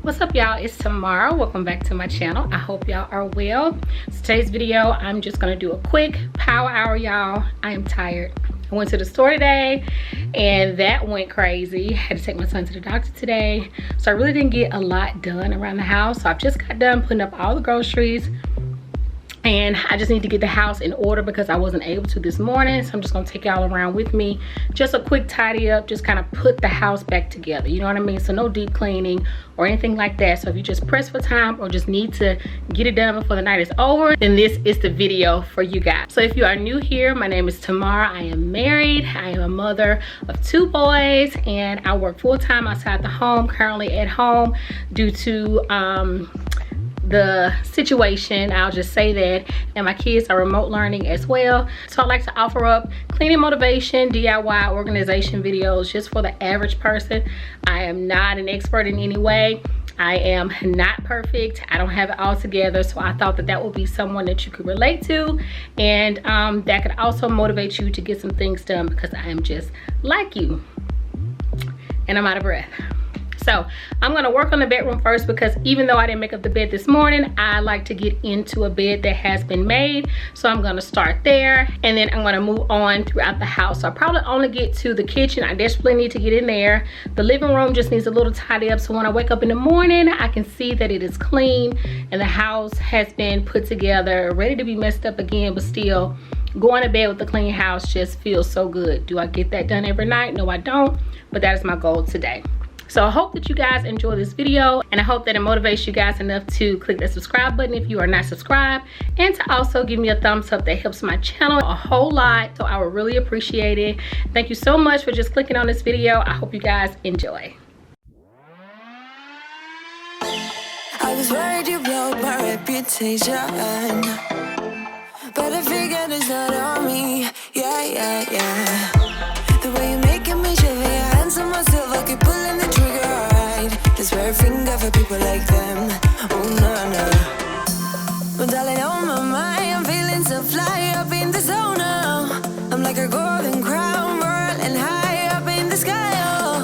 What's up, y'all? It's Tamara. Welcome back to my channel. I hope y'all are well. So today's video, I'm just gonna do a quick power hour, y'all. I am tired. I went to the store today and that went crazy. I had to take my son to the doctor today, so I really didn't get a lot done around the house. So I've just got done putting up all the groceries, and I just need to get the house in order because I wasn't able to this morning. So I'm just gonna take y'all around with me. Just a quick tidy up, just kind of put the house back together, you know what I mean? So no deep cleaning or anything like that. So if you just press for time or just need to get it done before the night is over, then this is the video for you guys. So if you are new here, my name is Tamara. I am married. I am a mother of 2 boys, and I work full-time outside the home, currently at home due to the situation, I'll just say that, and my kids are remote learning as well. So I like to offer up cleaning motivation, DIY organization videos just for the average person. I am not an expert in any way. I am not perfect. I don't have it all together, so I thought that that would be someone that you could relate to, and that could also motivate you to get some things done, because I am just like you and I'm out of breath. So I'm gonna work on the bedroom first, because even though I didn't make up the bed this morning, I like to get into a bed that has been made. So I'm gonna start there, and then I'm gonna move on throughout the house. So I'll probably only get to the kitchen. I desperately need to get in there. The living room just needs a little tidy up, so when I wake up in the morning, I can see that it is clean and the house has been put together, ready to be messed up again, but still going to bed with a clean house just feels so good. Do I get that done every night? No, I don't, but that is my goal today. So I hope that you guys enjoy this video, and I hope that it motivates you guys enough to click that subscribe button if you are not subscribed, and to also give me a thumbs up. That helps my channel a whole lot, so I would really appreciate it. Thank you so much for just clicking on this video. I hope you guys enjoy. I was worried you blow my reputation, but I figured it's not on me. Yeah. The way you're making me shiver, your hands on myself, I keep pulling the trigger, right? Just wear a finger for people like them. Oh, no. Well, darling, on my mind, I'm feeling so fly up in the zone now. I'm like a golden crown, whirling high up in the sky, oh.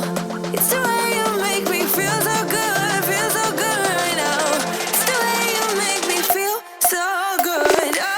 It's the way you make me feel so good right now. It's the way you make me feel so good, oh.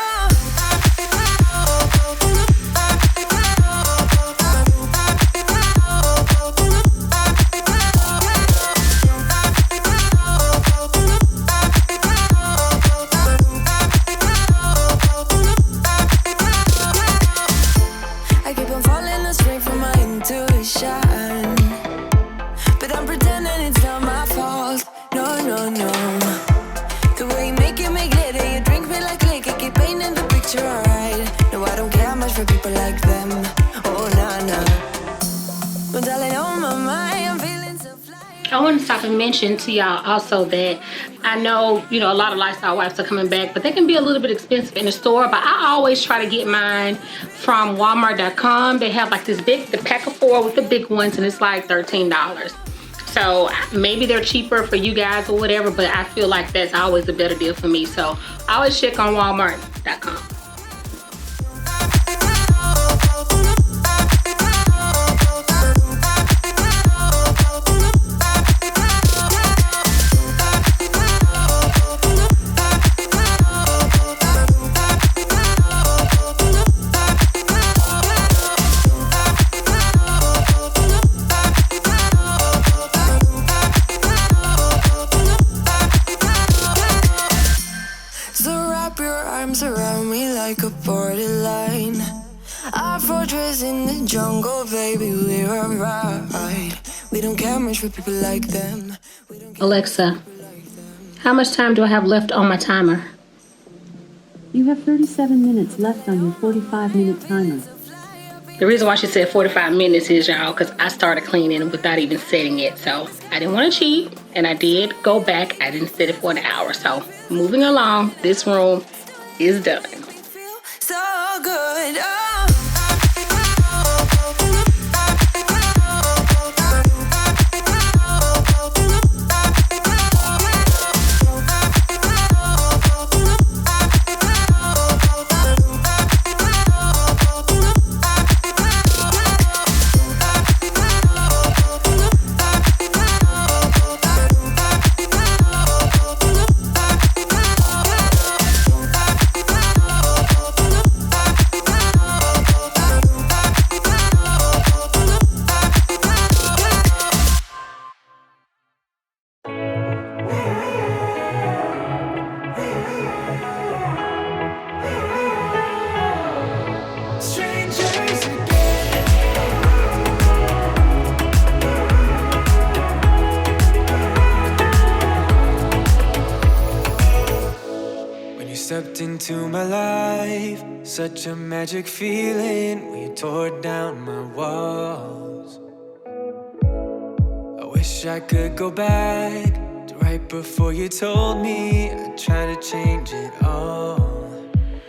I want to stop and mention to y'all also that I know, you know, a lot of Lysol wipes are coming back, but they can be a little bit expensive in the store. But I always try to get mine from Walmart.com. They have like this big, the pack of 4 with the big ones, and it's like $13. So maybe they're cheaper for you guys or whatever, but I feel like that's always a better deal for me. So I always check on Walmart.com. Around me like a borderline, our fortress in the jungle, baby, we're alright. We don't care much for people like them. Alexa, how much time do I have left on my timer? You have 37 minutes left on your 45-minute timer. The reason why she said 45 minutes is, y'all, because I started cleaning without even setting it. So I didn't want to cheat, and I did go back. I didn't set it for an hour. So moving along, this room is done. So good, oh. stepped into my life. Such a magic feeling when you tore down my walls. I wish I could go back to right before you told me I'd try to change it all.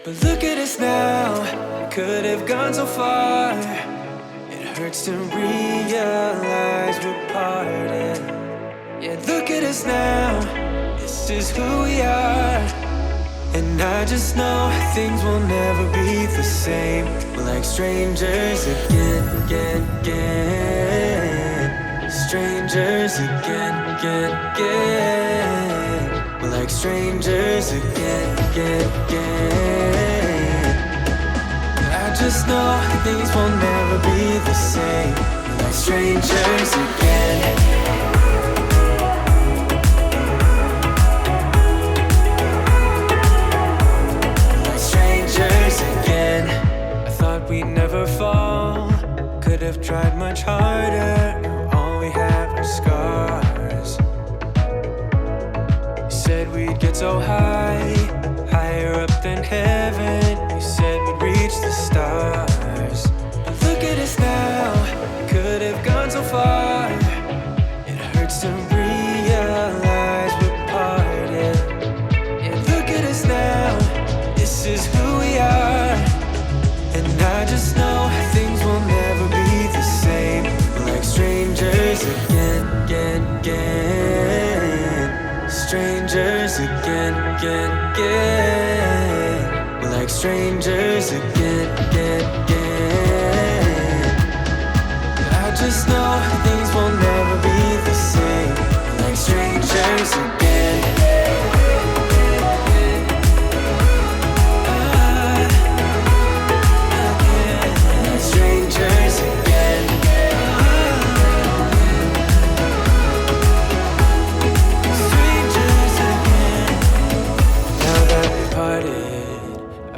But look at us now, we could have gone so far. It hurts to realize we're parted. Yeah, look at us now, this is who we are. And I just know things will never be the same. We're like strangers again, again, again. Strangers again, again, again. We're like strangers again, again, again. I just know things will never be the same. We're like strangers again. I thought we'd never fall. Could have tried much harder. Now all we have are scars. You said we'd get so high, higher up than heaven. You said we'd reach the stars. But look at us now, could have gone so far. It hurts to realize we're parted. Yeah, look at us now, this is who we are. And I just know things will never be the same. We're like strangers again, again, again. Strangers again, again, again. We're like strangers again, again, again. I just know things will never be the same. We're like strangers again.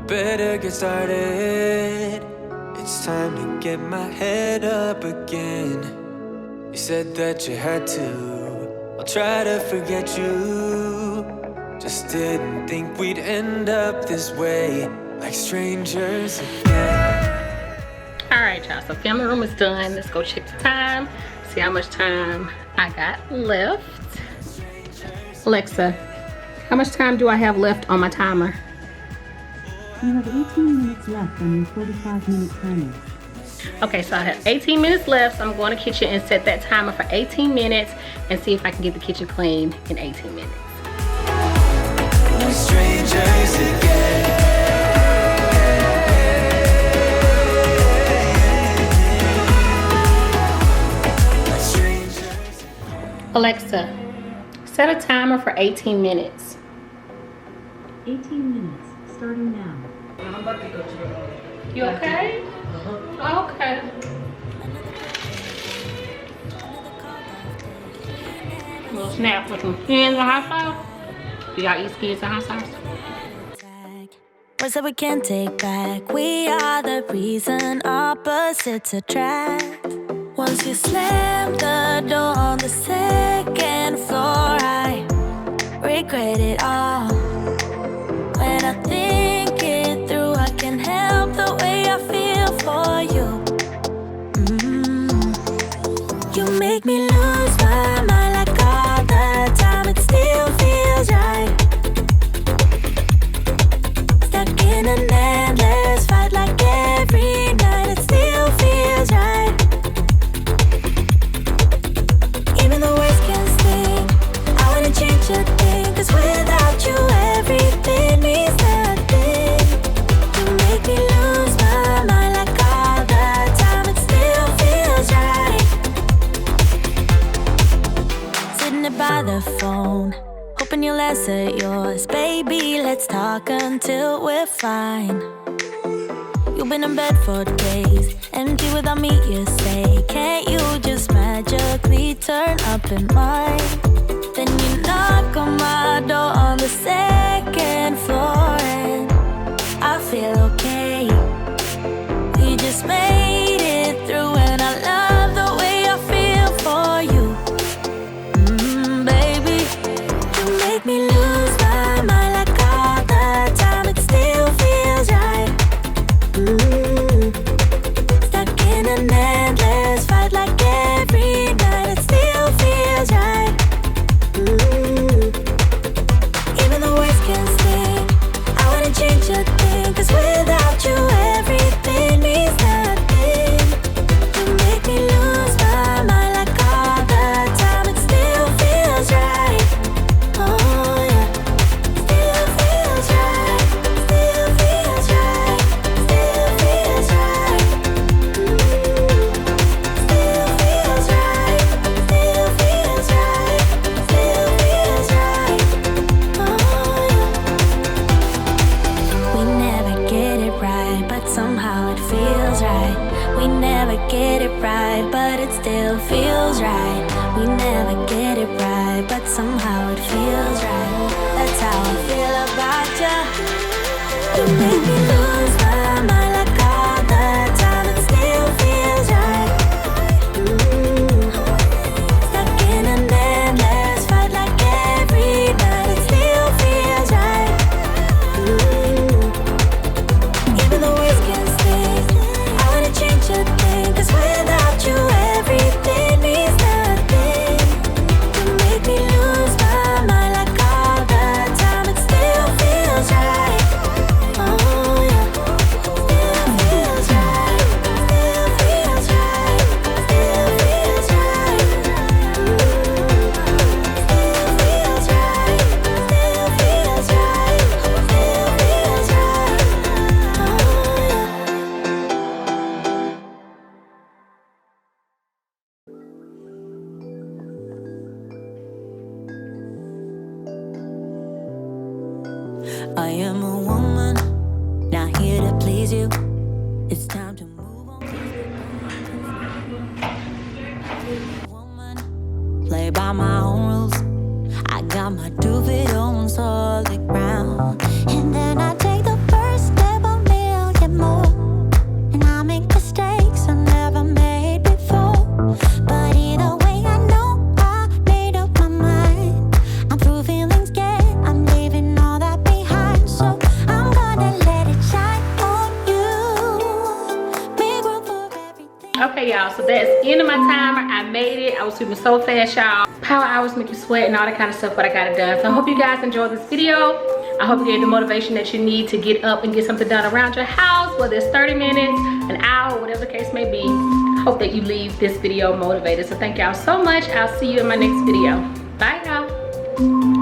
Better get started. It's time to get my head up again. You said that you had to. I'll try to forget you. Just didn't think we'd end up this way, like strangers again. Alright y'all, so family room is done. Let's go check the time. See how much time I got left. Alexa, how much time do I have left on my timer? You have 18 minutes left on your 45-minute timer. Okay, so I have 18 minutes left, so I'm going to the kitchen and set that timer for 18 minutes and see if I can get the kitchen clean in 18 minutes. Strangers again. Alexa, set a timer for 18 minutes. 18 minutes, starting now. I'm about to go to the You okay? Okay. Little snap with some skins and hot sauce. Do y'all eat skins and hot sauce? Words that we can't take back. We are the reason opposites attract. Once you slam the door on the second floor, I regret it all. When I think it through, I can't help the way I feel for you. You make me lose my mind like all the time. It still feels right. Stuck in an endless fight like every night. It still feels right. Even the worst can sting. I wanna change a thing, 'cause without you everything means nothing. You make me lose my mind like all the time. It still feels right. Sitting there by the phone, hoping you'll answer yours. Baby, let's talk until we're fine. You've been in bed for days, empty without me, you say. Can't you just magically turn up in mine? Then you knock on my door on the second floor, and I feel okay. We just made it through, and I love the way I feel for you. Baby, you make me lose my mind like all the time. It's still feels right. We never get it right, but somehow it feels right. That's how I feel about you. You make me lose my mind like all the time. It still feels right. Stuck in an endless fight like every night. It still feels right. Even though we can stay, I wanna change a thing. 'Cause without you everything means nothing. You make me lose my mind like all the time. It still feels right. Oh yeah, still feels right. Still feels right. Still feels right. Still feels right. Still feels right. Still feels right. Oh yeah. I am a woman, not here to please you. It's time to move on. Woman, play by my own rules. I got my 2 feet on solid ground. And then I take the first step a million more. And I make mistakes I never made before. But either way, I know I made up my mind. I'm through feeling scared, I'm leaving all that behind. So I'm gonna let it shine on you. Make room for everything. Okay, y'all, so that's the end of my timer. I made it. I was sweeping so fast, y'all. Power hours make you sweat and all that kind of stuff, but I got it done. So I hope you guys enjoyed this video. I hope you gave the motivation that you need to get up and get something done around your house, whether it's 30 minutes, an hour, whatever the case may be. I hope that you leave this video motivated. So thank y'all so much. I'll see you in my next video. Bye, y'all.